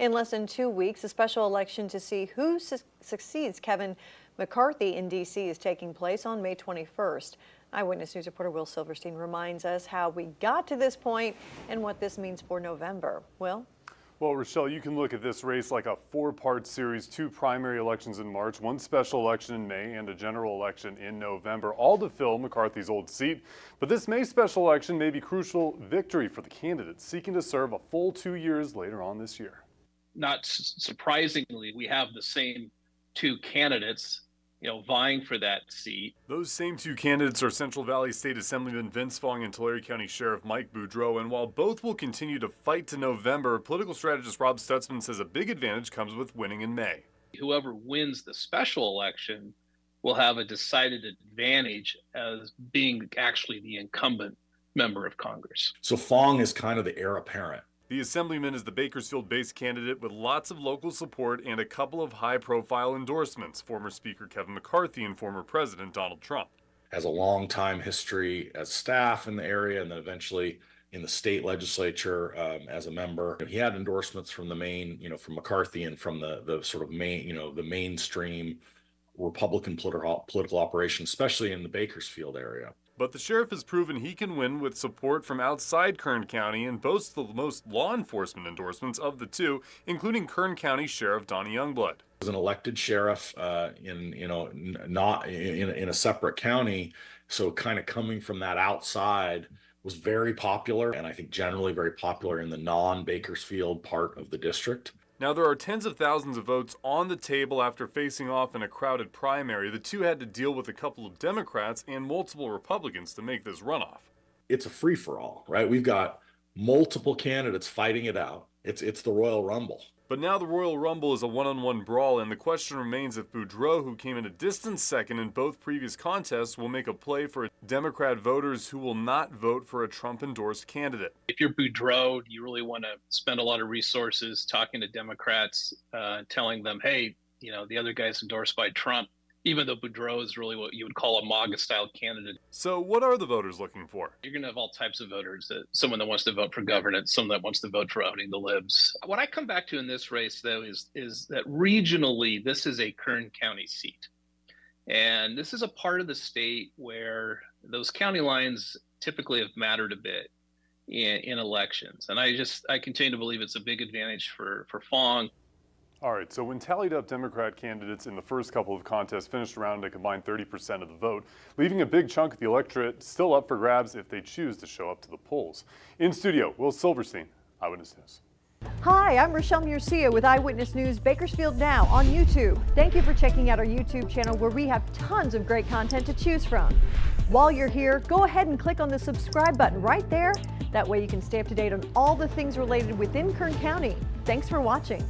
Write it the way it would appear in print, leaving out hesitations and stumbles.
In less than 2 weeks, a special election to see who succeeds Kevin McCarthy in D.C. is taking place on May 21st. Eyewitness News reporter Will Silverstein reminds us how we got to this point and what this means for November. Will? Well, Rochelle, you can look at this race like a four-part series, 2 primary elections in March, 1 special election in May, and a general election in November, all to fill McCarthy's old seat. But this May special election may be crucial victory for the candidate seeking to serve a full 2 years later on this year. Not surprisingly, we have the same 2 candidates, vying for that seat. Those same 2 candidates are Central Valley State Assemblyman Vince Fong and Tulare County Sheriff Mike Boudreaux. And while both will continue to fight to November, political strategist Rob Stutzman says a big advantage comes with winning in May. Whoever wins the special election will have a decided advantage as being actually the incumbent member of Congress. So Fong is kind of the heir apparent. The Assemblyman is the Bakersfield-based candidate with lots of local support and a couple of high-profile endorsements, former Speaker Kevin McCarthy and former President Donald Trump. Has a long time history as staff in the area and then eventually in the state legislature as a member. He had endorsements from the main, from McCarthy and from the sort of main, the mainstream Republican political operation, especially in the Bakersfield area. But the sheriff has proven he can win with support from outside Kern County and boasts the most law enforcement endorsements of the 2, including Kern County Sheriff Donnie Youngblood. As an elected sheriff not in a separate county, so kind of coming from that outside was very popular, and I think generally very popular in the non-Bakersfield part of the district. Now, there are tens of thousands of votes on the table after facing off in a crowded primary. The 2 had to deal with a couple of Democrats and multiple Republicans to make this runoff. It's a free-for-all, right? We've got multiple candidates fighting it out. It's the Royal Rumble. But now the Royal Rumble is a one-on-one brawl, and the question remains if Boudreaux, who came in a distant second in both previous contests, will make a play for Democrat voters who will not vote for a Trump-endorsed candidate. If you're Boudreaux, you really want to spend a lot of resources talking to Democrats, telling them, hey, the other guy's endorsed by Trump, even though Boudreaux is really what you would call a MAGA-style candidate. So what are the voters looking for? You're going to have all types of voters, someone that wants to vote for governance, someone that wants to vote for owning the libs. What I come back to in this race, though, is that regionally, this is a Kern County seat. And this is a part of the state where those county lines typically have mattered a bit in elections. And I continue to believe it's a big advantage for Fong. All right, so when tallied up, Democrat candidates in the first couple of contests finished around a combined 30% of the vote, leaving a big chunk of the electorate still up for grabs if they choose to show up to the polls. In studio, Will Silverstein, Eyewitness News. Hi, I'm Rochelle Murcia with Eyewitness News Bakersfield Now on YouTube. Thank you for checking out our YouTube channel where we have tons of great content to choose from. While you're here, go ahead and click on the subscribe button right there. That way you can stay up to date on all the things related within Kern County. Thanks for watching.